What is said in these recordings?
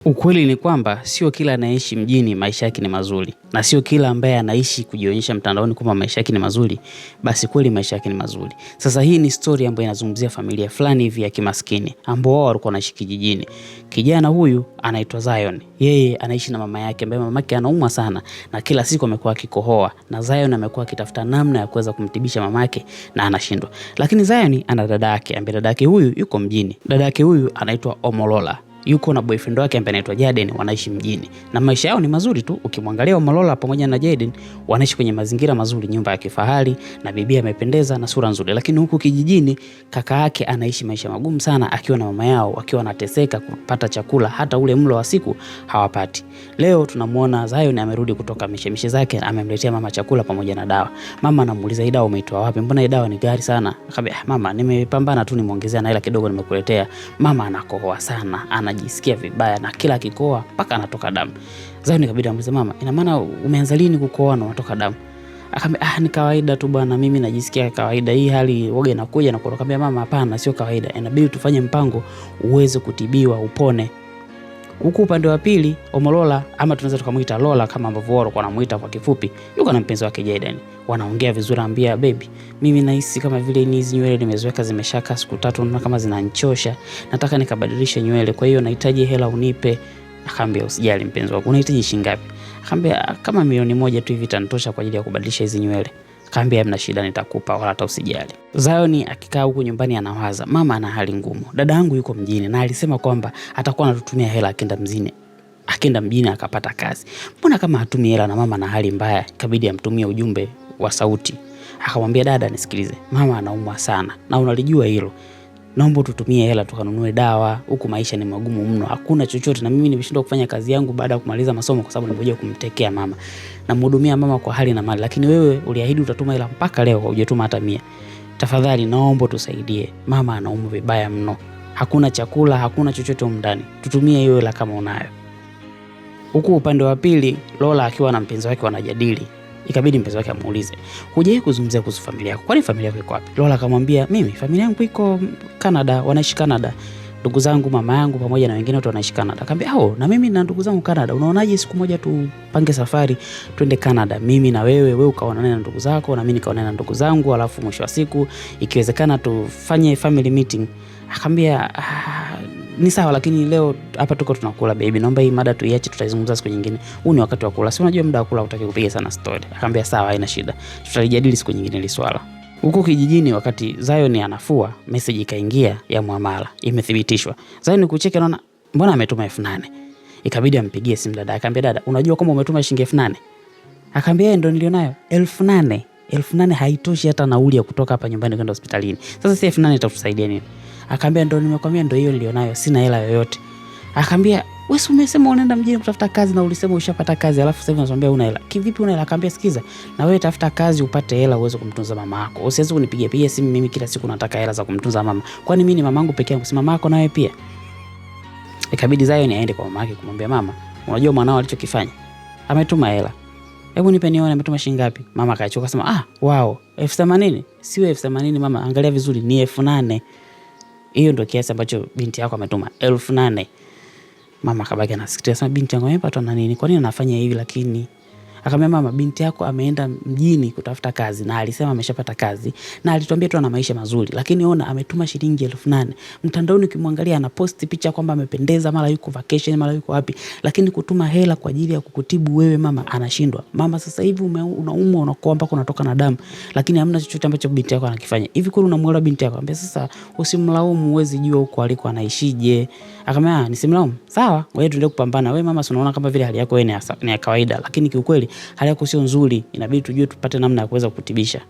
Ukweli ni kwamba sio kila anaishi mjini maisha yake ni mazuri, na sio kila ambaye anaishi kujionyesha mtandaoni kwamba maisha yake ni mazuri basi kweli maisha yake ni mazuri. Sasa hii ni story ambayo inazungumzia familia fulani hivi ya kimaskini ambao wao walikuwa wanaishi kijijini. Kijana huyu anaitwa Zion. Yeye anaishi na mama yake ambaye mamake anaumwa sana na kila siku amekuwa akikohoa, na Zion amekuwa akitafuta namna ya kuweza kumtibisha mamake na anashindwa. Lakini Zion ana dada yake ambaye dada yake huyu yuko mjini. Dada yake huyu anaitwa Omolola. Yuko na boyfriend wake ambaye anaitwa Jaden, wanaishi mjini. Na maisha yao ni mazuri tu. Ukimwangalia Omolola pamoja na Jaden wanaishi kwenye mazingira mazuri, nyumba ya kifahari na bibi amependeza na sura nzuri. Lakini huku kijijini kaka yake anaishi maisha magumu sana akiwa na mama yao, wakiwa wanateseka kupata chakula, hata ule mlo wa siku hawapati. Leo tunamuona Zion amerudi kutoka mishemishe zake, amemletea mama chakula pamoja na dawa. Mama anamuuliza, hii dawa umeitoa wapi? Mbona hii dawa ni ghali sana? Akamwambia, mama, nimepambana tu nimeongezea na hela kidogo nimekuletea. Mama anakohoa sana, anajisikia vibaya na kila akikohoa mpaka anatoka damu. Zion ikabidi amuulize, mama, ina maana umeanza lini kukohoa na unatoka damu? Akamwambia, ni kawaida tu bwana, mimi najisikia kawaida, hii hali woga inakuja na kutoka. Akamwambia, mama, hapana, sio kawaida, inabidi tufanye mpango uweze kutibiwa upone. Huku upande wa pili Omolola, ama tunaweza tukamuita Lola kama ambavyo wao walikuwa wanamuita kwa kifupi, yuko na mpenzi wake Jaden. Wanaongea vizuri, anambia, baby, mimi nahisi kama vile hizi nywele nimeziweka zimeshaka siku 3 na kama zinanichosha, nataka nikabadilishe nywele, kwa hiyo nahitaji hela unipe. Akamwambia, usijali mpenzi wangu, unahitaji shilingi ngapi? Akamwambia, kama 1,000,000 tu hivi itanitosha kwa ajili ya kubadilisha hizi nywele. Akamwambia, hamna shida, nitakupa wala hata usijali. Zion akikaa huku nyumbani anawaza, mama ana hali ngumu, dada yangu yuko mjini na alisema kwamba atakuwa anatutumia hela akienda mjini akapata kazi. Mbona kama hatumi hela na mama na hali mbaya? Ikabidi amtumie ujumbe wa sauti. Akamwambia, dada, nisikilize, mama anaumwa sana na unalijua hilo. Naomba tutumie hela tukanunue dawa, huku maisha ni magumu mno, hakuna chochote, na mimi nimeshindwa kufanya kazi yangu baada ya kumaliza masomo kwa sababu nimekuja kumtekea mama na mhudumia mama kwa hali na mali, lakini wewe uliahidi utatuma hela, mpaka leo hujatuma hata 100. Tafadhali naomba tusaidie, mama anaumwa vibaya mno, hakuna chakula, hakuna chochote ndani, tutumie hiyo hela kama unayo. Huku upande wa pili Lola akiwa na mpenzi wake wanajadili. Ikabidi mpenzi wake amuulize, hujawahi kuzungumzia kuhusu familia yako? Kwani familia yako iko wapi? Lola akamwambia, mimi familia yangu iko Canada, wanaishi Canada. Ndugu zangu, mama yangu pamoja na wengine wote wanaishi Canada. Akamwambia, na mimi na ndugu zangu Canada. Unaonaje siku moja tupange safari twende Canada, mimi na wewe ukaonana na ndugu zako na mimi nikaonana na ndugu zangu, alafu mwisho wa siku ikiwezekana tufanye family meeting. Akamwambia, ni sawa, lakini leo hapa tuko tunakula baby, naomba hii mada tuiache, tutaizungumza siku nyingine. Huu ni wakati wa kula, si unajua muda wa kula hutaki kupiga sana story. Akamwambia, sawa, haina shida, tutalijadili siku nyingine ile swala. Huko kijijini wakati Zion anafua, message ikaingia ya muamala, imethibitishwa. Zion kucheka, naona mbona ametuma 8,000. Ikabidi ampigie simu dada. Akamwambia, dada, unajua kwamba umetuma shilingi 8,000? Akamwambia, ndio nilionayo 8,000. 8,000 haitoshi hata nauli ya kutoka hapa nyumbani kwenda hospitalini. Sasa si 8,000 itatusaidia nini? Akamwambia, ndio nimekwambia, ndio hiyo nilionayo, sina hela yoyote. Akamwambia, wewe umesema unaenda mjini kutafuta kazi na ulisema ushapata kazi, alafu sasa hivi unasema una hela. Kivipi una hela? Akamwambia, sikiza, na wewe tafuta kazi upate hela uweze kumtunza mama yako. Usiweze kunipigia simu mimi kila siku nataka hela za kumtunza mama. Kwani mimi ni mamangu pekee yangu? Si mama yako nawe pia? Ikabidi Zion aende kwa mama yake kumwambia, mama, unajua mwanao alichokifanya? Ametuma hela. Hebu nipe nione ametuma shilingi ngapi. Mama akachoka sema, wow, 80,000. Sio 80,000 mama, angalia vizuri, ni 8,000. Hiyo ndio kiasi ambacho binti yako ametuma, 8,000. Mama akabaki anasikitia sana, binti yangu amepatwa na nini? Kwa nini anafanya hivi? Lakini akamwambia, mama, binti yako ameenda mjini kutafuta kazi na alisema ameshapata kazi na alituambia tu ana maisha mazuri, lakini ona ametuma shilingi 8,000. Mtandaoni ukimwangalia ana post picha kwamba amependeza, mara yuko vacation, mara yuko wapi, lakini kutuma hela kwa ajili ya kukutibu wewe mama anashindwa. Mama, sasa hivi unaumwa, unakoa mpaka unatoka na damu, lakini hamna chochote ambacho binti yako anakifanya. Hivi kweli unamwelewa binti yako? Akamwambia, sasa usimlaumu, uwezi jua huko aliko anaishije. Akamwambia, nisimlaumu. Sawa, wewe tuendelee kupambana. Wewe mama, unaona kama vile hali yako wewe ni ya kawaida, lakini kiukweli hali yako sio nzuri, inabidi tujue tupate namna ya kuweza kutibisha.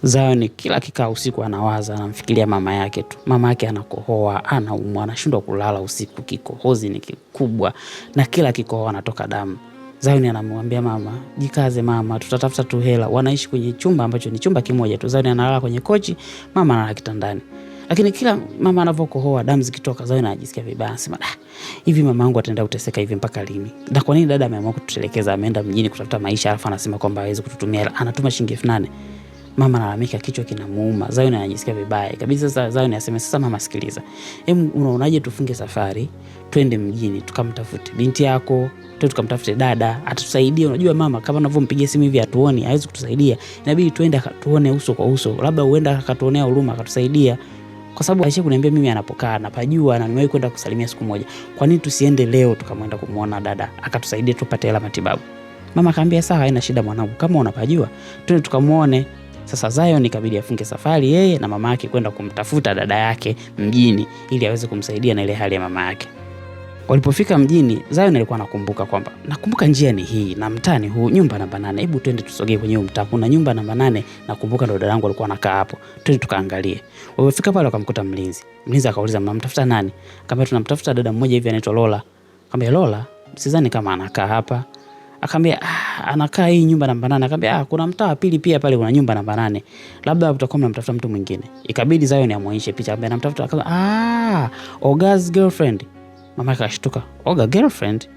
Zion kila kikaa usiku anawaza, anamfikiria mama yake tu. Mama yake anakohoa, anaumwa, anashindwa kulala usiku, kikohozi ni kikubwa na kila kikohoa anatoka damu. Zion anamwambia mama, jikaze mama, tutatafuta tu hela. Wanaishi kwenye chumba ambacho ni chumba kimoja tu. Zion analala kwenye kochi, mama analala kitandani. Lakini kila mama anavyokohoa damu zikitoka, Zion anajisikia vibaya, anasema, hivi mama yangu ataenda kuteseka hivi mpaka lini? Na kwa nini dada ameamua kututelekeza, ameenda mjini kutafuta maisha, alafu anasema kwamba hawezi kututumia hela, anatuma shilingi 8,000. Mama analalamika kichwa kinamuuma, Zion anajisikia vibaya. Kabisa sasa Zion anasema sasa mama sikiliza. Unaonaje tufunge safari, twende mjini tukamtafute binti yako, tukamtafute dada, atatusaidia. Unajua mama kama unavyompigia simu hivi atuoni, hawezi kutusaidia. Inabidi twende tuone uso kwa uso. Labda uenda akatuonea huruma akatusaidia. Kwa sababu Aisha kuniambia mimi anapokaa napajua na nimewahi kwenda kusalimia siku moja. Kwa nini tusiende leo tukamwenda kumuona dada akatusaidia tupate hela matibabu? Mama akaambia sawa, haina shida mwanangu, kama unapajua twende tukamuone. Sasa Zion ikabidi afunge safari yeye na mama yake kwenda kumtafuta dada yake mjini ili aweze kumsaidia na ile hali ya mama yake. Walipofika mjini, Zion alikuwa anakumbuka kwamba nakumbuka njia ni hii na mtani huu, nyumba namba 8. Hebu twende tusogee kwenye mtaa, kuna nyumba namba 8 nakumbuka ndo dadangu alikuwa anakaa hapo. Twende tukaangalie. Walipofika pale wakamkuta mlinzi. Mlinzi akauliza mnamtafuta nani? Akamwambia tunamtafuta dada mmoja hivi anaitwa Lola. Akamwambia Lola, sidhani kama anakaa hapa. Akamwambia anakaa hii nyumba namba 8. Akamwambia kuna mtaa wa pili pia pale kuna nyumba namba 8. Labda utakuwa mnamtafuta mtu mwingine. Ikabidi Zion amuonyeshe picha. Akamwambia namtafuta. Akamwambia Oga's girlfriend. Mama akashtuka. Oga girlfriend?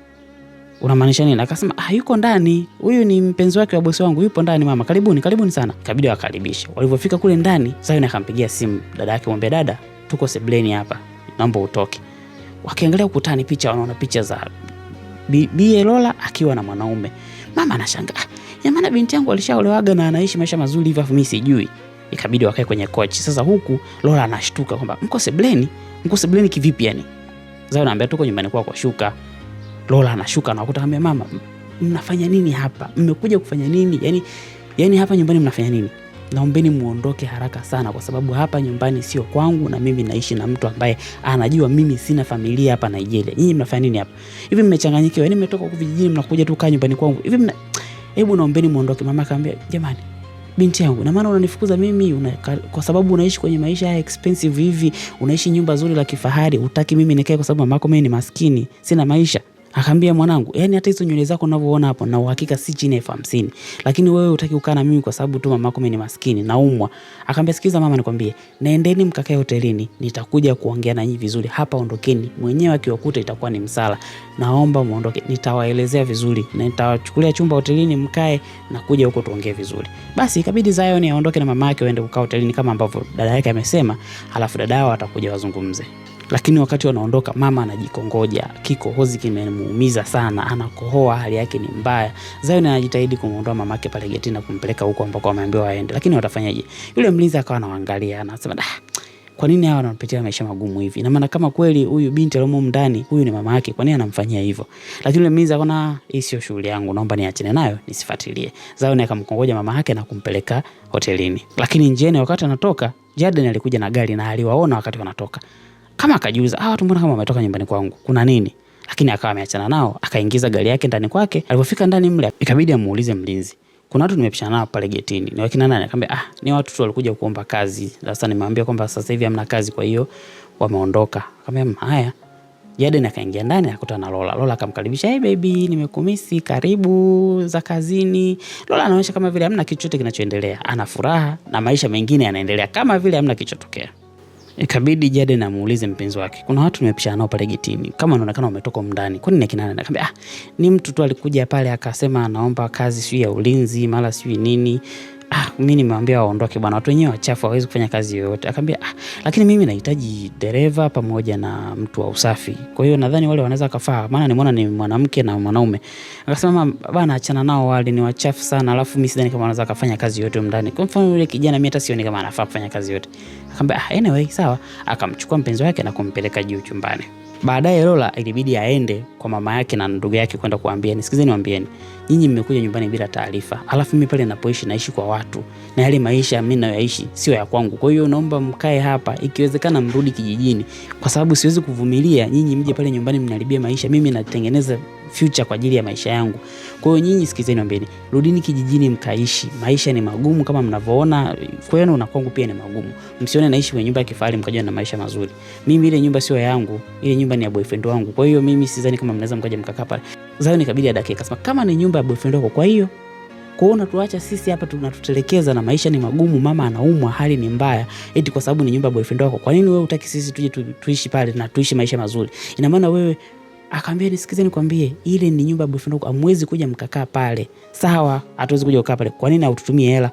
Unamaanisha nini? Akasema yuko ndani. Huyu ni mpenzi wake wa bosi wangu, yupo ndani mama. Karibuni sana. Ikabidi wakaribishe. Walipofika kule ndani, Zion akampigia simu dada yake, mwambie dada, tuko sebleni hapa. Naomba utoke. Wakiangalia ukutani picha, wanaona picha za Bi Lola akiwa na mwanaume. Mama anashangaa. Maana binti yangu alishaolewaga na anaishi maisha mazuri hivi afu mimi sijui. Ikabidi wakae kwenye kochi. Sasa huku Lola anashtuka kwamba mko sebleni? Mko sebleni kivipi yani? Zion anambia tuko nyumbani kwako kwa shuka. Lola anashuka na akuta kama mama, mnafanya nini hapa? Mmekuja kufanya nini? Yani hapa nyumbani mnafanya nini? Naombeni muondoke haraka sana kwa sababu hapa nyumbani sio kwangu na mimi naishi na mtu ambaye anajua mimi sina familia hapa Nigeria. Nyinyi mnafanya nini hapa? Hivi mmechanganyikiwa? Yani mmetoka huko vijijini mnakuja tu kaa nyumbani kwangu. Hebu naombeni muondoke. Mama akamwambia jamani, binti yangu, na maana unanifukuza mimi kwa sababu unaishi kwenye maisha ya expensive hivi, unaishi nyumba nzuri la kifahari, utaki mimi nikae kwa sababu mamako mimi ni maskini, sina maisha. Akamwambia mwanangu, yani hata hizo nywele zako unavyoona hapo na uhakika si chini ya 50. Lakini wewe utaki kukaa na mimi kwa sababu tu mamako mimi ni maskini naumwa. Akamwambia sikiza mama nikwambie, naendeni mkakae hotelini, nitakuja kuongea na nyinyi vizuri. Hapa ondokeni. Mwenyewe akiwakuta itakuwa ni msala. Naomba muondoke. Nitawaelezea vizuri na nitawachukulia chumba hotelini mkae na kuja huko tuongee vizuri. Basi ikabidi Zion aondoke na mama yake waende kukaa hotelini kama ambavyo dada yake amesema, halafu dada yao atakuja wazungumze. Lakini wakati wanaondoka mama anajikongoja, kikohozi kimemuumiza sana, anakohoa, hali yake ni mbaya. Zion anajitahidi kumuondoa mamake pale getini na kumpeleka huko ambako wameambiwa waende. Lakini watafanyaje? Yule mlinzi akawa anaangalia, anasema kwa nini hawa wanapitia maisha magumu hivi? Na maana kama kweli huyu binti aliyomo ndani, huyu ni mama yake, kwa nini anamfanyia hivyo? Lakini yule mlinzi akaona hii sio shughuli yangu, naomba niachane nayo, nisifuatilie. Zion akamkongoja mama yake na kumpeleka hotelini. Lakini njiani wakati anatoka, Jaden alikuja na gari na aliwaona wakati wanatoka. Kama akajiuliza, watu mbona kama wametoka nyumbani kwangu? Kuna nini? Lakini akawa ameachana nao, akaingiza gari yake ndani kwake. Alipofika ndani mle, ikabidi amuulize mlinzi. Kuna watu nimepishana nao pale getini. Ni wakina nani? Akamwambia, ni watu tu walikuja kuomba kazi. Sasa nimemwambia kwamba sasa hivi hamna kazi kwa hiyo wameondoka. Akamwambia, haya. Jaden akaingia ndani akakutana na Lola. Lola akamkaribisha, "Hey baby, nimekumisi, karibu za kazini." Lola anaonyesha kama vile hamna kitu chochote kinachoendelea. Ana furaha na maisha mengine yanaendelea kama vile hamna kilichotokea. Ikabidi Jaden amuulize mpenzi wake, kuna watu nimepishana nao pale getini, kama inaonekana wametoka ndani. Kwani ni kina nani? Akamwambia ni mtu tu alikuja pale akasema anaomba kazi sio ya ulinzi mara sio nini. Mimi nimemwambia waondoke bwana, watu wenyewe wachafu hawezi kufanya kazi yoyote. Akamwambia lakini mimi nahitaji dereva pamoja na mtu wa usafi. Kwa hiyo nadhani wale wanaweza kafaa, maana nimeona ni mwanamke na mwanaume. Akasema bwana achana nao, wale ni wachafu sana, alafu mimi sidhani kama wanaweza kufanya kazi yoyote ndani. Kwa mfano yule kijana mimi hata sioni kama anafaa kufanya kazi yote. Akamwambia anyway sawa. Akamchukua mpenzi wake na kumpeleka juu chumbani. Baadaye Lola ilibidi aende kwa mama yake na ndugu yake kwenda kuambia, nisikizeni niwaambieni, nyinyi mmekuja nyumbani bila taarifa. Alafu mimi pale ninapoishi naishi kwa watu. Na yale maisha mimi nayoishi sio ya kwangu. Kwa hiyo naomba mkae hapa, ikiwezekana mrudi kijijini kwa sababu siwezi kuvumilia nyinyi mje pale nyumbani mniharibie maisha. Mimi natengeneza future kwa ajili ya maisha yangu. Kwa hiyo nyinyi sikizeni niwaambieni, rudini kijijini mkaishi. Maisha ni magumu kama mnavyoona kwenu na kwangu pia ni magumu. Msione naishi kwenye nyumba ya kifahari mkaja na maisha mazuri. Mimi ile nyumba sio yangu, ile nyumba ni ya boyfriend wangu. Kwa hiyo mimi sidhani kama mnaweza mkaja mkakaa pale. Zion ikabidi adake akasema kama ni nyumba ya boyfriend wako, kwa hiyo unatuacha sisi hapa tunatutelekeza na maisha ni magumu, mama anaumwa, hali ni mbaya, eti kwa sababu ni nyumba ya boyfriend wako. Kwa nini wewe hutaki sisi tuje tuishi pale na tuishi maisha mazuri? Ina maana wewe. Akamwambia nisikizeni nikwambie, ile ni nyumba ya boyfriend wako, hamwezi kuja mkakaa pale. Sawa, hatuwezi kuja kukaa pale. Kwa nini haututumie hela?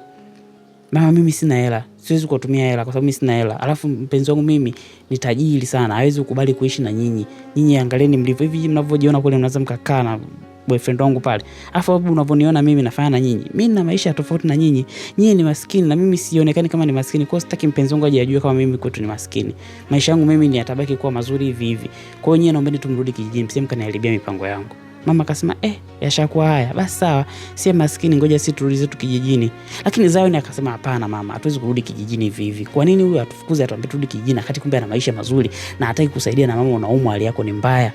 Mama, mimi sina hela, siwezi kutumia hela kwa sababu mimi sina hela. Alafu mpenzi wangu mimi ni tajiri sana, hawezi kukubali kuishi na nyinyi. Nyinyi angalieni mlivyo hivi mnavyojiona kule, mnaweza mkakaa na boyfriend wangu pale. Alafu unavyoniona mimi nafanya na nyinyi. Mimi nina maisha tofauti na nyinyi. Nyinyi ni maskini na mimi sionekani kama ni maskini. Kwa hiyo sitaki mpenzi wangu aje ajue kama mimi kwetu ni maskini. Maisha yangu mimi ni yatabaki kuwa mazuri hivi hivi. Kwa hiyo nyinyi naombeni tumrudi kijijini, msije mkaniharibia mipango yangu. Mama akasema yashakuwa haya. Basi sawa, si maskini, ngoja sisi turudi zetu kijijini. Lakini Zion akasema hapana mama, hatuwezi kurudi kijijini hivi hivi. Kwa nini huyu atufukuze atuambie turudi kijijini wakati kumbe ana maisha mazuri na hataki kusaidia na mama unaumwa, hali yako ni mbaya?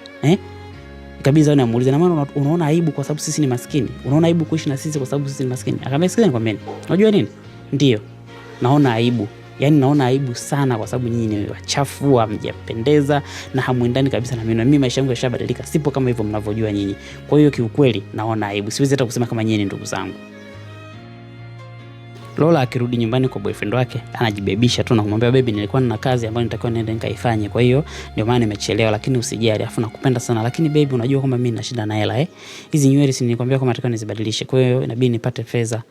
Kabisa Zion anamuuliza, na maana unaona aibu kwa sababu sisi ni maskini? Unaona aibu kuishi na sisi kwa sababu sisi ni maskini? Akamwambia sikiliza nikwambie. Unajua nini? Ndio. Naona aibu. Yaani naona aibu sana kwa sababu nyinyi ni wachafu, hamjapendeza na hamuendani kabisa na mimi. Mimi maisha yangu yashabadilika, sipo kama hivyo mnavyojua nyinyi. Kwa hiyo kiukweli naona aibu. Siwezi hata kusema kama nyinyi ni ndugu zangu. Lola akirudi nyumbani kwa boyfriend wake, anajibebisha tu na kumwambia baby, nilikuwa nina kazi ambayo nitakiwa niende nikaifanye. Kwa hiyo ndio maana nimechelewa, lakini usijali, afu nakupenda sana. Lakini baby, unajua kwamba mimi nina shida na hela hizi nywele si nilikwambia kama nataka nizibadilishe. Kwa hiyo inabidi nipate fedha.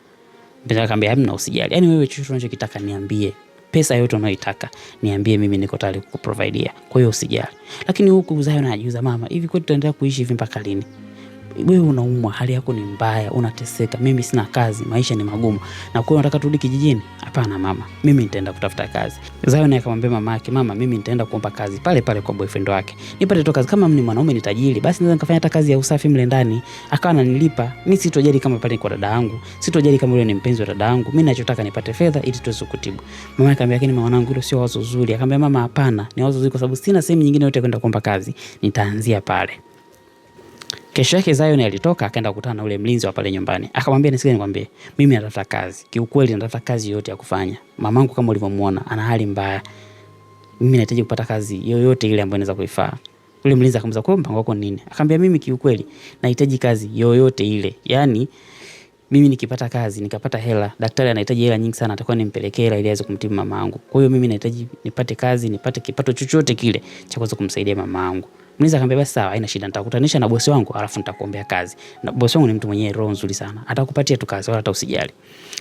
Mpenzi akamwambia hamna, usijali. Yaani wewe chochote unachokitaka niambie. Pesa yote unayoitaka niambie, mimi niko tayari kukuprovidea. Kwa hiyo usijali. Lakini huku Zion anajiuliza, mama, hivi kwetu tutaendelea kuishi hivi mpaka lini? Wewe unaumwa, hali yako ni mbaya, unateseka, mimi sina kazi, maisha ni magumu. Na kwa hiyo unataka turudi kijijini? Hapana mama, mimi nitaenda kutafuta kazi. Zion akamwambia mama yake, mama, mimi nitaenda kuomba kazi pale pale kwa boyfriend wake. Nipate tu kazi, kama mimi ni mwanaume ni tajiri, basi naweza nikafanya hata kazi ya usafi mle ndani, akawa ananilipa. Mimi sitojali kama pale kwa dada yangu, sitojali kama yule ni mpenzi wa dada yangu. Mimi ninachotaka nipate fedha ili tuweze kutibu. Mama akamwambia, lakini mwanangu, hilo sio wazo zuri. Akamwambia mama, hapana, ni wazo zuri kwa sababu sina sehemu nyingine yote kwenda kuomba kazi. Nitaanzia pale. Kesho yake Zion alitoka akaenda kukutana na ule mlinzi wa pale nyumbani. Akamwambia, nisikie nikwambie, mimi natafuta kazi. Kiukweli natafuta kazi yote ya kufanya. Mamangu kama ulivyomuona ana hali mbaya. Mimi nahitaji kupata kazi yoyote ile ambayo inaweza kuifaa. Ule mlinzi akamwambia, kwa mpango wako nini? Akamwambia, mimi kiukweli nahitaji kazi yoyote ile. Yaani mimi nikipata kazi, nikapata hela, daktari anahitaji hela nyingi sana, atakuwa nimpelekee hela ili aweze kumtibu mamangu. Kwa hiyo mimi nahitaji nipate kazi, nipate kipato chochote kile cha kuweza kumsaidia mamangu. Mlinzi akamwambia, basi sawa, haina shida, nitakutanisha na bosi wangu alafu nitakuombea kazi. Na bosi wangu ni mtu mwenye roho nzuri sana, atakupatia tu kazi wala hata usijali.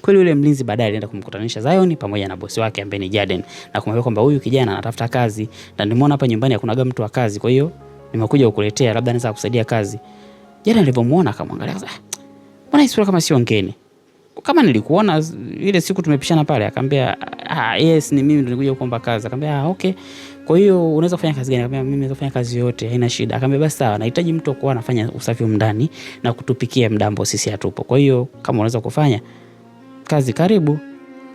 Kweli yule mlinzi baadaye alienda kumkutanisha Zion pamoja na bosi wake ambaye ni Jaden, na kumwambia kwamba huyu kijana anatafuta kazi na nimeona hapa nyumbani hakunaga mtu wa kazi, kwa hiyo nimekuja kukuletea, labda naweza kukusaidia kazi. Jaden alipomuona akamwangalia, mbona hii kama sio ngeni? Kama nilikuona ile siku tumepishana pale. Akamwambia, yes, ni mimi ndo nilikuja kuomba kazi. Akamwambia, okay. Kwa hiyo unaweza kufanya kazi gani? Akamwambia, mimi naweza kufanya kazi yote, haina shida. Akamwambia, basi sawa, nahitaji mtu akuwa anafanya usafi ndani na kutupikia mdambo, sisi hatupo. Kwa hiyo kama unaweza kufanya kazi, karibu.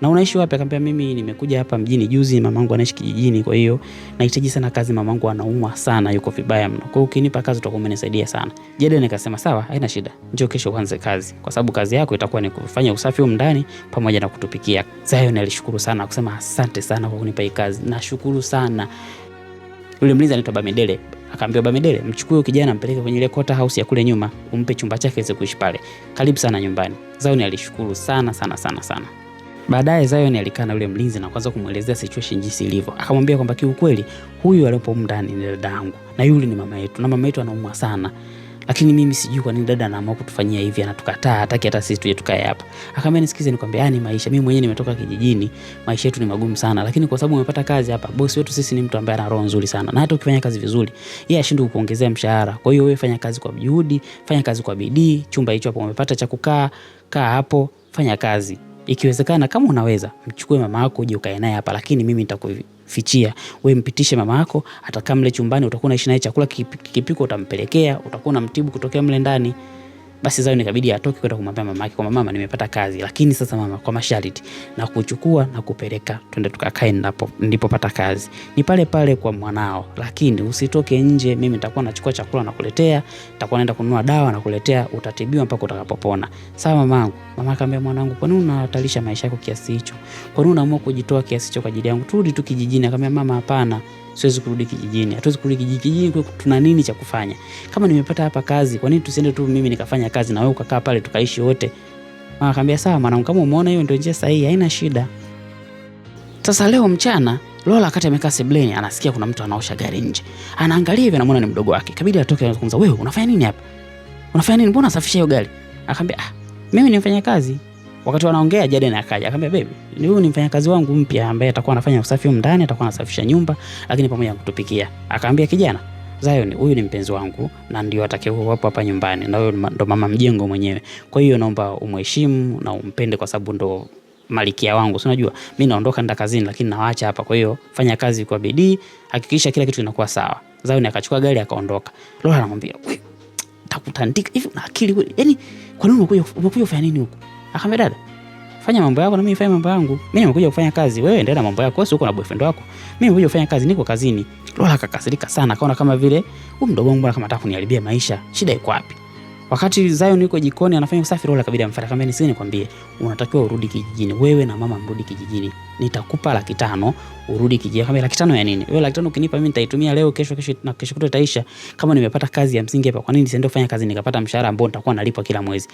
Na unaishi wapi? Akamwambia, mimi nimekuja hapa mjini juzi, mamangu anaishi kijijini, kwa hiyo nahitaji sana kazi, mamangu anaumwa sana, yuko vibaya mno. Kwa hiyo ukinipa kazi utakuwa umenisaidia sana. Jaden akasema, sawa, haina shida. Njoo kesho uanze kazi, kwa sababu kazi yako itakuwa ni kufanya usafi ndani pamoja na kutupikia. Zion alishukuru sana, akasema, asante sana kwa kunipa hii kazi. Nashukuru sana. Yule mlinzi anaitwa Bamedele. Akamwambia, Bamedele, mchukue kijana mpeleke kwenye ile quarter house ya kule nyuma, umpe chumba chake aweze kuishi pale. Karibu sana nyumbani. Zion alishukuru sana sana sana sana. Baadaye Zion alikaa na yule mlinzi na kuanza kumuelezea situation jinsi ilivyo. Akamwambia kwamba kiukweli huyu aliyepo ndani ni dada yangu na yule ni mama yetu, na mama yetu anaumwa sana. Lakini mimi sijui kwa nini dada anaamua kutufanyia hivi, anatukataa, hataki hata sisi tuje tukae hapa. Akamwambia, nisikize nikwambie, ni maisha. Mimi mwenyewe nimetoka kijijini, maisha yetu ni magumu sana, lakini kwa sababu umepata kazi hapa, bosi wetu sisi ni mtu ambaye ana roho nzuri sana. Na hata ukifanya kazi vizuri, yeye ashindwe kukuongezea mshahara. Kwa hiyo wewe fanya kazi kwa juhudi, fanya kazi kwa bidii. Chumba hicho hapo umepata cha kukaa, kaa hapo, fanya kazi. Ikiwezekana kama unaweza, mchukue mama yako uje ukae naye hapa, lakini mimi nitakufichia. Wewe mpitishe mama yako, atakaa mle chumbani, utakuwa unaishi naye, chakula kipiko utampelekea, utakuwa unamtibu kutokea mle ndani. Basi Zion ikabidi atoke kwenda kumwambia mama yake kwamba mama, nimepata kazi, lakini sasa mama, kwa masharti, na kuchukua na kupeleka twende tukakae nilipopata kazi. Ni pale pale kwa mwanao, lakini usitoke nje, mimi nitakuwa nachukua chakula na kuletea, nitakuwa naenda kununua dawa na kuletea, utatibiwa mpaka utakapopona. Sawa mamangu? Mama akamwambia, mwanangu, kwa nini unahatarisha maisha yako kiasi hicho? Kwa nini unaamua kujitoa kiasi hicho kwa ajili yangu? Turudi tu kijijini. Akamwambia, mama, hapana. Siwezi kurudi kijijini. Hatuwezi kurudi kijijini, kwa tuna nini cha kufanya? Kama nimepata hapa kazi, kwa nini tusiende tu mimi nikafanya kazi na wewe ukakaa pale tukaishi wote? Mama akamwambia, sawa mwanangu, kama umeona hiyo ndio njia sahihi, haina shida. Sasa leo mchana, Lola wakati amekaa sebleni anasikia kuna mtu anaosha gari nje. Anaangalia hivi anamuona ni mdogo wake. Kabidi atoke na kumza, wewe unafanya nini hapa? Unafanya nini? Mbona unasafisha hiyo gari? Akamwambia, mimi nimefanya kazi. Wakati wanaongea Jaden akaja akamwambia baby, huyu ni mfanyakazi wangu mpya ambaye atakuwa anafanya usafi huko ndani, atakuwa anasafisha nyumba lakini pamoja na kutupikia. Akamwambia kijana, Zion, huyu ni mpenzi wangu na ndio atakayewapo hapa nyumbani na huyo ndo mama mjengo mwenyewe. Kwa hiyo naomba umheshimu na umpende kwa sababu ndo malikia wangu. Unajua mimi naondoka nenda kazini lakini nawaacha hapa. Kwa hiyo fanya kazi kwa bidii, hakikisha kila kitu kinakuwa sawa. Zion akachukua gari akaondoka. Lola anamwambia, "Wewe utakutandika hivi na akili wewe. Yaani kwa nini umekuja kufanya nini huko?" Akamwambia, "Dada, fanya mambo yako na mimi nifanye mambo yangu. Mimi nimekuja kufanya kazi, wewe endelea na mambo yako. Wewe uko na boyfriend wako. Mimi nimekuja kufanya kazi, niko kazini." Lola akakasirika sana, akaona kama vile huyu mdogo wangu kama anataka kuniharibia maisha. Shida iko wapi? Wakati Zion yuko jikoni anafanya usafi, Lola kabidi amfuate, akamwambia, "Nisije nikwambie, unatakiwa urudi kijijini. Wewe na mama mrudi kijijini. Nitakupa 500 urudi kijijini." Akamwambia, 500 ya nini? "Wewe 500 ukinipa mimi nitaitumia leo, kesho na kesho kutwa itaisha. Kama nimepata kazi ya msingi hapa, kwa nini nisiende kufanya kazi nikapata mshahara ambao nitakuwa nalipwa kila mwezi?"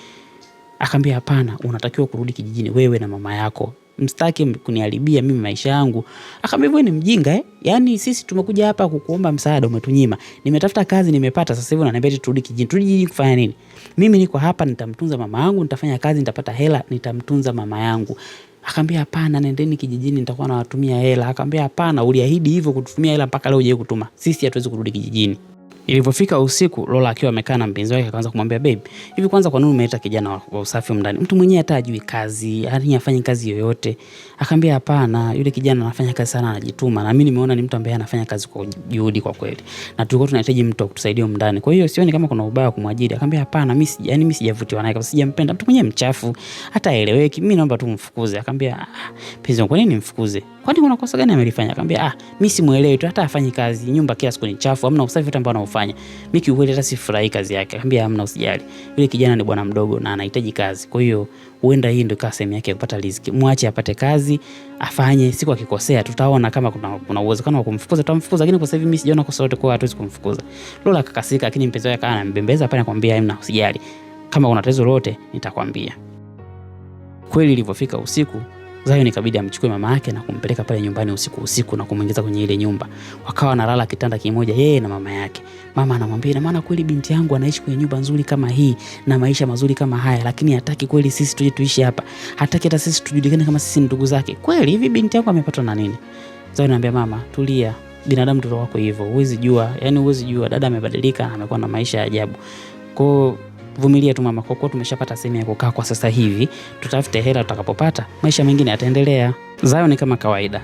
Akamwambia, "Hapana, unatakiwa kurudi kijijini wewe na mama yako. Msitaki kuniharibia mimi maisha yangu." Akamwambia, "Wewe ni mjinga Yaani sisi tumekuja hapa kukuomba msaada umetunyima. Nimetafuta kazi nimepata, sasa hivi unaniambia turudi kijijini. Turudi kijijini kufanya nini? Mimi niko hapa nitamtunza mama yangu, nitafanya kazi nitapata hela, nitamtunza mama yangu." Akamwambia, "Hapana, nendeni kijijini nitakuwa nawatumia hela." Akamwambia, "Hapana, uliahidi hivyo kututumia hela mpaka leo hujawahi kutuma. Sisi hatuwezi kurudi kijijini." Ilipofika usiku, Lola akiwa amekaa na mpenzi wake akaanza kumwambia, "Babe, hivi kwanza kwa nini umeleta kijana wa usafi ndani? Mtu mwenyewe hata hajui kazi, hata afanye kazi yoyote." Akamwambia, "Hapana, yule kijana anafanya kazi sana, anajituma na mimi nimeona ni mtu ambaye anafanya kazi kwa juhudi kwa kweli. Na tulikuwa tunahitaji mtu wa kutusaidia ndani. Kwa hiyo sioni kama kuna ubaya kumwajiri." Akamwambia, "Hapana, mimi sijavutiwa naye, kabisa sijampenda. Mtu mwenyewe mchafu, hata haeleweki. Mimi naomba tu mfukuze." Akamwambia, "Penzi wangu, kwa nini nimfukuze? Kwani kuna kosa gani amelifanya?" Akamwambia, "Mimi simuelewi tu, hata afanye kazi, nyumba kila siku ni chafu, hamna usafi hata ambao anaufanya. Mimi kiukweli hata sifurahi kazi yake." Akamwambia, "Hamna, usijali. Yule kijana ni bwana mdogo na anahitaji kazi. Kwa hiyo huenda hii ndio sehemu yake ya kupata riziki. Muache apate kazi, afanye, siku akikosea tutaona kama kuna uwezekano wa kumfukuza, tutamfukuza, lakini kwa sasa hivi mimi sijaona kosa lolote kwa hatuwezi kumfukuza." Lola akakasika, lakini mpenzi wake anambembeleza pale akamwambia, "Hamna, usijali. Kama kuna tatizo lolote nitakwambia." Kweli ilipofika usiku, Zion ikabidi amchukue mama yake na kumpeleka pale nyumbani usiku na kumuingiza kwenye ile nyumba. Wakawa wanalala kitanda kimoja yeye na mama yake. Mama anamwambia, "Na maana kweli binti yangu anaishi kwenye nyumba nzuri kama hii na maisha mazuri kama haya, lakini hataki kweli sisi tuje tuishi hapa. Hataki hata sisi tujulikane kama sisi ndugu zake. Kweli hivi binti yangu amepatwa na nini?" Zion anambia, "Mama, tulia. Binadamu mtoto wako hivyo. Huwezi jua, dada amebadilika, amekuwa na maisha ya ajabu. Kwa vumilia tu mama, kwa kuwa tumeshapata sehemu ya kukaa kwa sasa hivi, tutafute hela, tutakapopata maisha mengine yataendelea." Zion kama kawaida,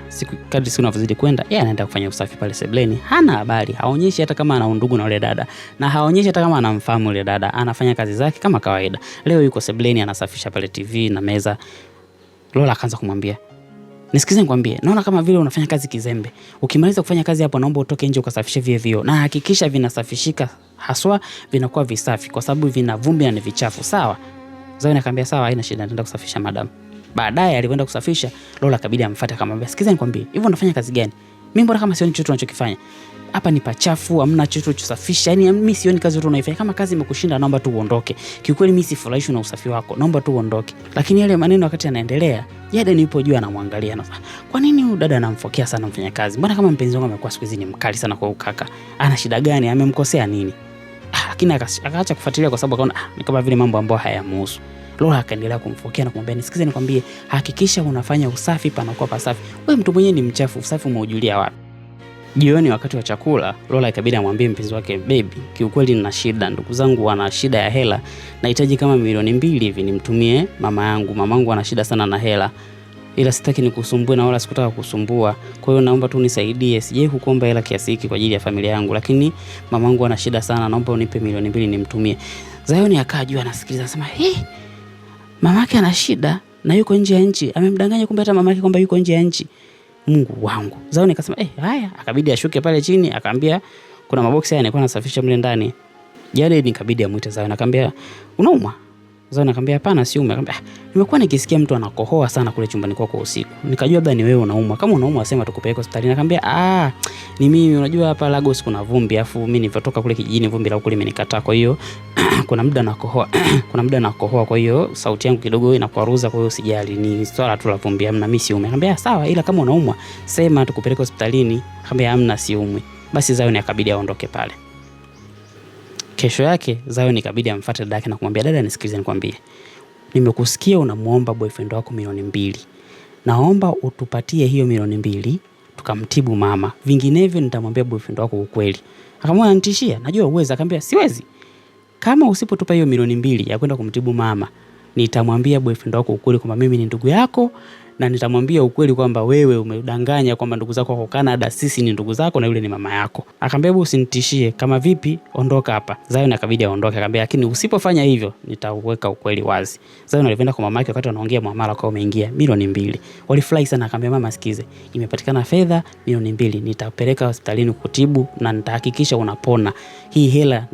kadri siku inavyozidi kwenda, yeye anaenda kufanya usafi pale sebuleni. Hana habari, haonyeshi hata kama ana undugu na yule dada, na haonyeshi hata kama anamfahamu yule dada. Anafanya kazi zake kama kawaida. Leo yuko sebuleni anasafisha pale TV na meza. Lola akaanza kumwambia, "Nisikize nikwambie, naona kama vile unafanya kazi kizembe. Ukimaliza kufanya kazi hapo naomba utoke nje ukasafishe vile vio. Na hakikisha vinasafishika, haswa vinakuwa visafi kwa sababu vina vumbi na ni vichafu, sawa?" Zion akamwambia, "Sawa, haina shida, nitaenda kusafisha madam." Baadaye alikwenda kusafisha, Lola kabidi amfuate akamwambia, "Sikiza nikwambie, hivi unafanya kazi gani? Mimi mbona kama sioni chochote unachokifanya? Hapa ni pachafu, hamna chochote cha kusafisha. Yaani mimi sioni kazi yote unaifanya. Kama kazi imekushinda naomba tu uondoke. Kiukweli mimi sifurahishwi na usafi wako. Naomba tu uondoke." Lakini yale maneno wakati yanaendelea, Jaden yupo juu anamwangalia na, "Kwa nini huyu dada anamfokea sana mfanyakazi? Mbona kama mpenzi wangu amekuwa siku hizi ni mkali sana kwa ukaka? Ana shida gani? Amemkosea nini?" Lakini akaacha kufuatilia kwa sababu akaona ni kama vile mambo ambayo hayamhusu. Lola akaendelea kumfokea na kumwambia, "Nisikize nikwambie, hakikisha unafanya usafi panakuwa pasafi. Wewe mtu mwenyewe ni mchafu, usafi umeujulia wapi?" Jioni wakati wa chakula, Lola ikabidi amwambie mpenzi wake, "Baby, kiukweli nina shida. Ndugu zangu wana shida ya hela. Nahitaji kama milioni 2 hivi nimtumie mama yangu. Mamangu ana shida sana na hela. Ila sitaki nikusumbue na wala sikutaka kusumbua. Kwa hiyo naomba tu nisaidie. Sijai kukuomba hela kiasi hiki kwa ajili ya familia yangu, lakini mamangu ana shida sana. Naomba unipe milioni 2 nimtumie." Zion akaa juu anasikiliza, anasema, "Mamake ana shida na yuko nje ya nchi. Amemdanganya kumbe hata mamake kwamba yuko nje ya nchi. Mungu wangu." Zion akasema, haya." Akabidi ashuke pale chini, akaambia kuna maboksi haya nilikuwa nasafisha mle ndani. Jaden ikabidi amuite Zion, akamwambia, "Unauma?" Zion akamwambia, "Hapana, siume." Akamwambia, "Nimekuwa nikisikia mtu anakohoa sana kule chumbani kwako usiku. Nikajua labda ni wewe unaumwa. Kama unaumwa sema tukupeleke hospitalini." Akamwambia, "Ni mimi, unajua hapa Lagos kuna vumbi, afu mimi nilipotoka kule kijijini vumbi la kule limenikataa. Kwa hiyo kuna muda nakohoa, kwa hiyo sauti yangu kidogo inakwaruza, kwa hiyo usijali, ni swala tu la vumbi, hamna, mimi siume." Akamwambia, "Sawa, ila kama unaumwa sema tukupeleke hospitalini." Akamwambia, "Hamna, siumwi." Basi Zion akabidi aondoke pale. Kesho yake Zion ikabidi amfuate dada yake na kumwambia, "Dada, nisikilize nikwambie. nimekusikia unamuomba boyfriend wako milioni 2. Naomba utupatie hiyo milioni 2 tukamtibu mama. Vinginevyo nitamwambia boyfriend wako ukweli. Akamwambia anitishia, najua uweza. Akamwambia siwezi. Kama usipotupa hiyo milioni 2 ya kwenda kumtibu mama, nitamwambia boyfriend wako ukweli kwamba mimi ni ndugu yako, na nitamwambia ukweli kwamba wewe umedanganya kwamba ndugu zako wako Canada, sisi ni ndugu zako na yule ni mama yako. Akamwambia hebu usinitishie, kama vipi ondoka hapa. Zion akabidi aondoke. Akamwambia lakini usipofanya hivyo nitaweka ukweli wazi. Zion alienda kwa mamake wakati wanaongea muamala kwa umeingia milioni 2. Walifurahi sana. Akamwambia mama sikize, imepatikana fedha milioni 2, nitapeleka hospitalini kutibu na nitahakikisha unapona. Hii hela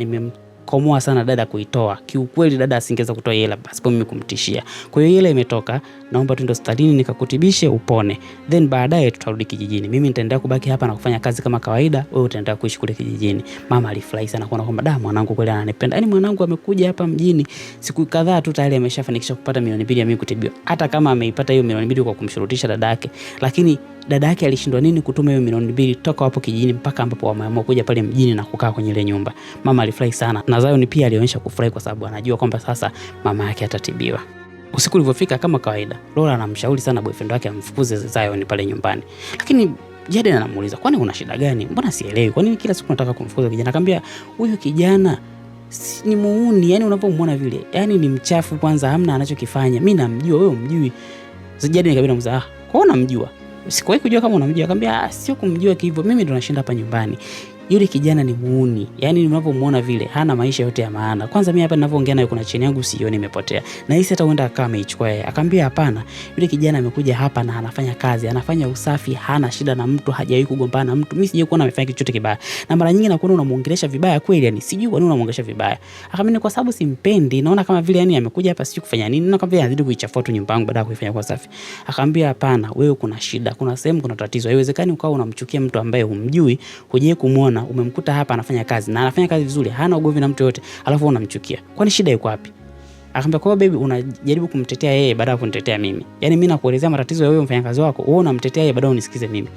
komoa sana dada kuitoa. Kiukweli dada asingeweza kutoa hela pasipo mimi kumtishia. Kwa hiyo hela imetoka, naomba tuende hospitalini nikakutibishe upone. Then baadaye tutarudi kijijini. Mimi nitaendelea kubaki hapa na kufanya kazi kama kawaida, wewe utaendelea kuishi kule kijijini. Mama alifurahi sana kuona kwamba mwanangu kweli ananipenda. Yaani mwanangu amekuja hapa mjini siku kadhaa tu tayari ameshafanikisha kupata milioni 2 ya mimi kutibiwa. Hata kama ameipata hiyo milioni 2 kwa kumshurutisha dada yake, lakini dada yake alishindwa nini kutuma hiyo milioni 2 toka hapo kijijini mpaka ambapo wameamua kuja pale mjini na kukaa kwenye ile nyumba. Mama alifurahi sana. Na Zion pia alionyesha kufurahi kwa sababu anajua kwamba sasa mama yake atatibiwa. Usiku ulipofika kama kawaida, Lola anamshauri sana boyfriend wake amfukuze Zion pale nyumbani. Lakini Jaden anamuuliza, "Kwani una shida gani? Mbona sielewi? Kwa nini kila siku unataka kumfukuza kijana?" Akamwambia, "Huyo kijana ni muuni, yani unapomwona vile. Yani ni mchafu kwanza, hamna anachokifanya. Mimi namjua, wewe umjui." Jaden akabidi kumza, "Kwa nini unamjua? Sikuwahi kujua kama unamjua." Akamwambia, "Sio kumjua hivyo. Mimi ndo nashinda hapa nyumbani. Yule kijana ni muuni. Yaani unapomuona vile hana maisha yote ya maana. Kwanza mimi hapa ninavyoongea naye kuna cheni yangu sioni imepotea. Na hisi hata huenda akawa ameichukua yeye." Akamwambia, "Hapana. Yule kijana amekuja hapa na anafanya kazi, anafanya usafi, hana shida na mtu, hajawahi kugombana na mtu. Mimi sijawahi kuona amefanya kitu chochote kibaya. Na mara nyingi nakuona unamuongelesha vibaya kweli, yani sijui kwa nini unamuongelesha vibaya." Akamwambia, "Kwa sababu simpendi. Naona kama vile yani amekuja hapa sijui kufanya nini. Na kama anazidi kuichafua tu nyumba yangu baada ya kuifanya kwa safi." Akamwambia, "Hapana, wewe kuna shida. Kuna sehemu kuna tatizo. Haiwezekani ukawa unamchukia mtu ambaye humjui, hujawahi kumuona, umemkuta hapa anafanya kazi na anafanya kazi vizuri, hana ugomvi na mtu yote, alafu unamchukia. Kwani shida iko wapi?" Akamwambia, "Kwa baby unajaribu kumtetea yeye baada ya kunitetea mimi. Yaani mimi nakuelezea matatizo ya wewe mfanyakazi wako, wewe unamtetea yeye baada ya unisikize mimi.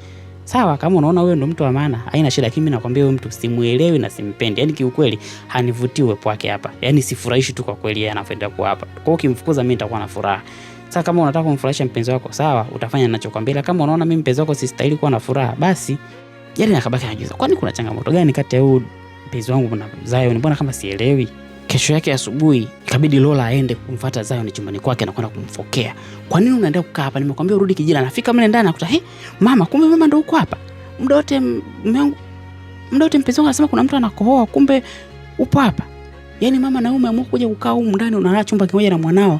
Sawa, kama unaona wewe ndo mtu wa maana, haina shida, lakini mimi nakwambia wewe mtu simuelewi na simpendi. Yaani kiukweli hanivutii uwepo wake hapa. Yaani sifurahishi tu kwa kweli yeye anafenda kuwa hapa. Kwa hiyo ukimfukuza mimi nitakuwa na furaha. Sasa kama unataka kumfurahisha mpenzi wako, sawa, utafanya ninachokwambia. Kama unaona mimi mpenzi wako sistahili kuwa na furaha, basi." Yaani akabaki anajiuliza, kwani kuna changamoto gani kati ya huyu mpenzi wangu na Zion? Mbona kama sielewi? Kesho yake asubuhi ikabidi Lola aende kumfuata Zion chumbani kwake na kwenda kumfokea. "Kwa nini unaendelea kukaa hapa? Nimekwambia urudi kijijini." Anafika mle ndani anakuta, mama, kumbe mama ndio uko hapa. Muda wote mpenzi wangu anasema kuna mtu anakohoa, kumbe upo hapa. Yaani mama na wewe umeamua kuja kukaa huko ndani unalala chumba kimoja na mwanao.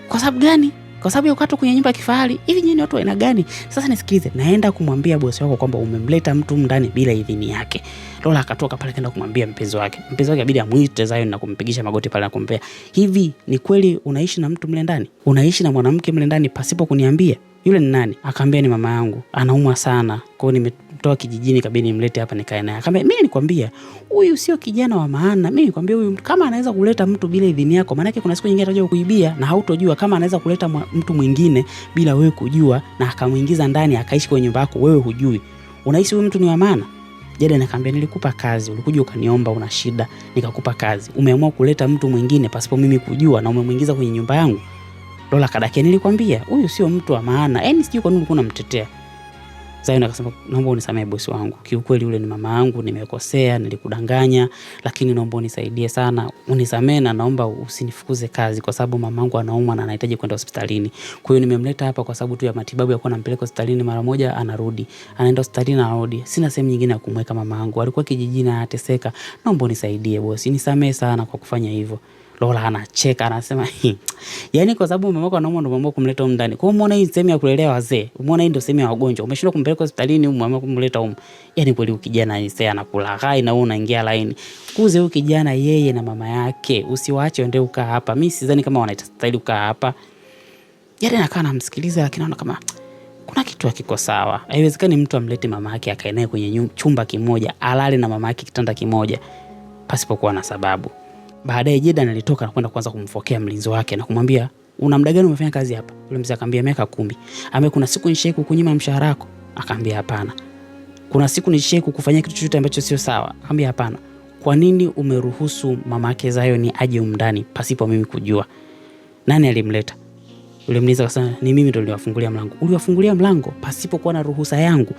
Kwa sababu gani? Kwa sababu ya ukato kwenye nyumba ya kifahari. Hivi nyinyi watu aina gani? Sasa nisikilize, naenda kumwambia bosi wako kwamba umemleta mtu ndani bila idhini yake." Lola akatoka pale kaenda kumwambia mpenzi wake. Mpenzi wake inabidi amuite Zion na kumpigisha magoti pale na kumpea, "Hivi ni kweli unaishi na mtu mle ndani? Unaishi na mwanamke mle ndani pasipo kuniambia? Yule ni nani?" Akamwambia, "Ni mama yangu. Anaumwa sana. Kwa hiyo nimetoa kijijini kabidi nimlete hapa nikae naye." Akamwambia, "Mimi nikwambia, huyu sio kijana wa maana. Mimi nikwambia huyu kama anaweza kuleta mtu bila idhini yako, maana yake kuna siku nyingine atakuja kuibia na hautojua. Kama anaweza kuleta mtu mwingine bila wewe kujua na akamuingiza ndani akaishi kwenye nyumba yako, wewe hujui. Unahisi huyu mtu ni wa maana?" Jaden akamwambia, "Nilikupa kazi, ulikuja ukaniomba una shida, nikakupa kazi. Umeamua kuleta mtu mwingine pasipo mimi kujua na umemuingiza kwenye nyumba yangu." Lola kadakia, "Nilikwambia huyu sio mtu wa maana. Yaani sijui kwa nini ulikuwa unamtetea." Zion akasema, "Naomba unisamehe bosi wangu. Kiukweli yule ni mama yangu, nimekosea, nilikudanganya, lakini naomba unisaidie sana. Unisamehe na naomba usinifukuze kazi kwa sababu mamangu anaumwa na anahitaji kwenda hospitalini. Kwa hiyo nimemleta hapa kwa sababu tu ya matibabu ya kuwa nampeleka hospitalini mara moja anarudi. Anaenda hospitalini anarudi. Sina sehemu nyingine ya kumweka mamangu. Alikuwa kijijini anateseka. Naomba unisaidie bosi. Nisamehe sana kwa kufanya hivyo." Lola anacheka anasema, "Yaani kwa sababu mama yako anaumwa ndio umeamua kumleta huko ndani. Kwa hiyo umeona hii sehemu ya kulelea wazee. Umeona hii ndio sehemu ya wagonjwa. Umeshindwa kumpeleka hospitalini umeamua kumleta huko. Yaani kweli ukijana yeye anakulaghai na wewe unaingia line. Kuze huyu kijana yeye na mama yake. Usiwaache waende ukaa hapa. Mimi sidhani kama wanastahili kukaa hapa." Yaani anakaa anamsikiliza lakini anaona kama kuna kitu hakiko sawa. Haiwezekani mtu amlete mama yake akae naye kwenye chumba kimoja, alale na mama yake kitanda kimoja pasipokuwa na sababu. Baadaye Jaden alitoka na kwenda kuanza kumfokea mlinzi wake na kumwambia, "Una muda gani umefanya kazi hapa?" Yule mzee akamwambia, "Miaka 10. Ambaye kuna siku nishawahi kukunyima mshahara wako?" Akamwambia, "Hapana." "Kuna siku nishawahi kukufanyia kitu chochote ambacho sio sawa?" Akamwambia, "Hapana." "Kwa nini umeruhusu mama yake Zion aje umndani pasipo mimi kujua?" Nani alimleta? Yule mlinzi akasema ni mimi ndo niliwafungulia mlango. Uliwafungulia mlango pasipo kuwa na ruhusa yangu?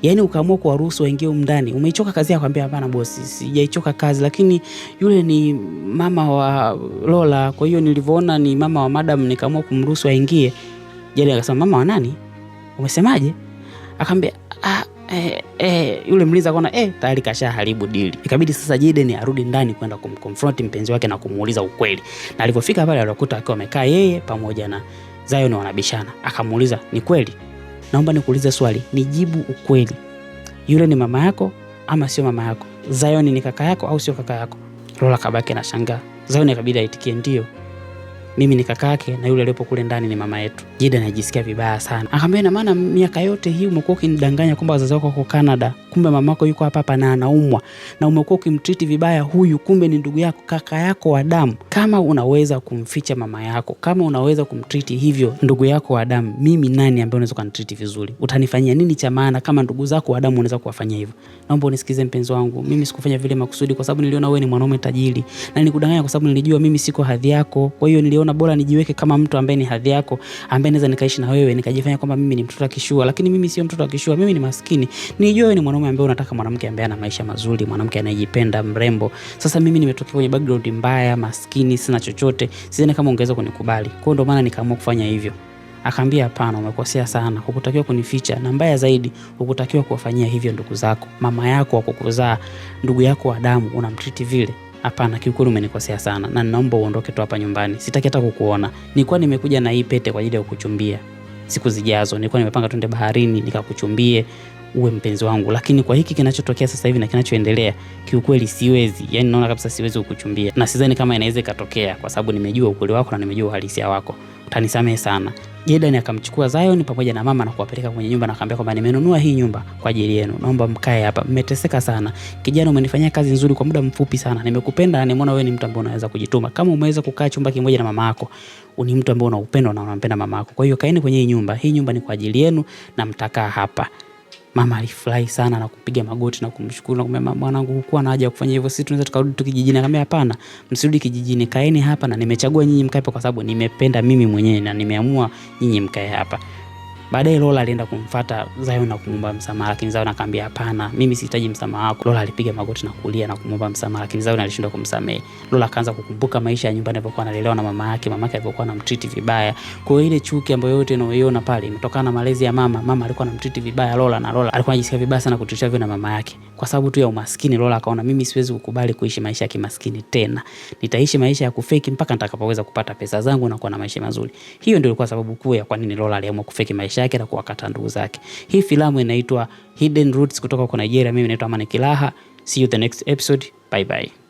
Yaani ukaamua kuwaruhusu waingie ndani. Umeichoka kazi yako? Akamwambia hapana bosi, sijaichoka kazi, lakini yule ni mama wa Lola, kwa hiyo nilivyoona ni mama wa madam nikaamua kumruhusu aingie. Jade akasema mama wa nani? Umesemaje? Akamwambia yule mlinzi akaona tayari kashaharibu dili. Ikabidi sasa Jade arudi ndani kwenda kumconfront mpenzi wake na kumuuliza ukweli. Na alipofika pale alikuta akiwa amekaa yeye pamoja na Zion wanabishana. Akamuuliza, "Ni kweli? Naomba nikuulize swali, nijibu ukweli. Yule ni mama yako ama sio mama yako? Zion ni kaka yako au sio kaka yako?" Lola kabaki na shangaa. Zion ikabidi aitikie ndio, mimi ni kaka yake na yule aliyepo kule ndani ni mama yetu. Jade anajisikia vibaya sana. Akamwambia na maana miaka yote hii umekuwa ukinidanganya kwamba wazazi wako wako Canada, kumbe mamako yuko hapa na anaumwa, na umekuwa ukimtreat vibaya huyu, kumbe ni ndugu yako, kaka yako wa damu. Kama unaweza kumficha mama yako, kama unaweza kumtreat hivyo ndugu yako wa damu, mimi nani ambaye unaweza kunitreat vizuri? Utanifanyia nini cha maana kama ndugu zako wa damu unaweza kuwafanyia hivyo? Naomba unisikize mpenzi wangu, mimi sikufanya vile makusudi, kwa sababu niliona wewe ni mwanaume tajiri, na nilikudanganya kwa sababu nilijua mimi siko hadhi yako. Kwa hiyo niliona bora nijiweke kama mtu ambaye ni hadhi yako, ambaye naweza nikaishi na wewe, nikajifanya kwamba mimi ni mtoto wa kishua, lakini mimi sio mtoto wa kishua, mimi ni maskini. Nilijua wewe ni mwanaume ambaye unataka mwanamke ambaye ana maisha mazuri, mwanamke anayejipenda, mrembo. Sasa mimi nimetoka kwenye background mbaya, maskini, sina chochote, sidhani kama ungeweza kunikubali. Kwa hiyo ndio maana nikaamua kufanya hivyo. Akamwambia hapana, umekosea sana, hukutakiwa kunificha, na mbaya zaidi hukutakiwa kuwafanyia hivyo ndugu zako. Mama yako wakukuzaa, ndugu yako wa damu unamtreat vile. Hapana, kiukweli umenikosea sana na naomba uondoke tu hapa nyumbani. Sitaki hata kukuona. Nilikuwa nimekuja na hii pete kwa ajili ya kukuchumbia. Siku zijazo nilikuwa nimepanga twende baharini nikakuchumbie uwe mpenzi wangu, lakini kwa hiki kinachotokea sasa hivi na kinachoendelea, kiukweli siwezi. Yaani naona kabisa siwezi kukuchumbia. Na sidhani kama inaweza ikatokea kwa sababu nimejua ukweli wako na nimejua uhalisia wako. Utanisamehe sana. Jade akamchukua Zion pamoja na mama na kuwapeleka kwenye nyumba na akamwambia kwamba nimenunua hii nyumba kwa ajili yenu. Naomba mkae hapa. Mmeteseka sana. Kijana, umenifanyia kazi nzuri kwa muda mfupi sana. Nimekupenda na nimeona wewe ni mtu ambaye unaweza kujituma. Kama umeweza kukaa chumba kimoja na mama yako, ni mtu ambaye unaupenda na unampenda mama yako. Kwa hiyo kaeni kwenye hii nyumba. Hii nyumba ni kwa ajili yenu na mtakaa hapa. Mama alifurahi sana na kupiga magoti na kumshukuru na kumwambia, mwanangu, hukuwa na haja ya kufanya hivyo, sisi tunaweza tukarudi tu kijijini. Akamwambia hapana, msirudi kijijini, kaeni hapa na nimechagua nyinyi mkae hapa kwa sababu nimependa mimi mwenyewe na nimeamua nyinyi mkae hapa. Baadaye Lola alienda kumfuata Zion na kumwomba msamaha, lakini Zion akamwambia hapana, mimi sihitaji msamaha wako. Lola alipiga magoti na kulia na kumwomba msamaha, lakini Zion alishindwa kumsamehe. Lola akaanza kukumbuka maisha ya nyumbani alipokuwa analelewa na mama yake alipokuwa anamtreat vibaya. Kwa hiyo ile chuki ambayo yote unayoiona pale imetokana na malezi ya mama. Mama alikuwa anamtreat vibaya Lola na Lola alikuwa anajisikia vibaya sana kutreatiwa hivyo na mama yake. Kwa sababu tu ya umaskini, Lola akaona mimi siwezi kukubali kuishi maisha ya kimaskini tena. Nitaishi maisha ya kufeki mpaka nitakapoweza kupata pesa zangu na kuwa na maisha mazuri. Hiyo ndio ilikuwa sababu kuu ya kwa nini Lola aliamua kufeki maisha yake na kuwakata ndugu zake. Hii filamu inaitwa Hidden Roots kutoka kwa Nigeria. Mimi naitwa Amani Kilaha. See you the next episode. Bye bye.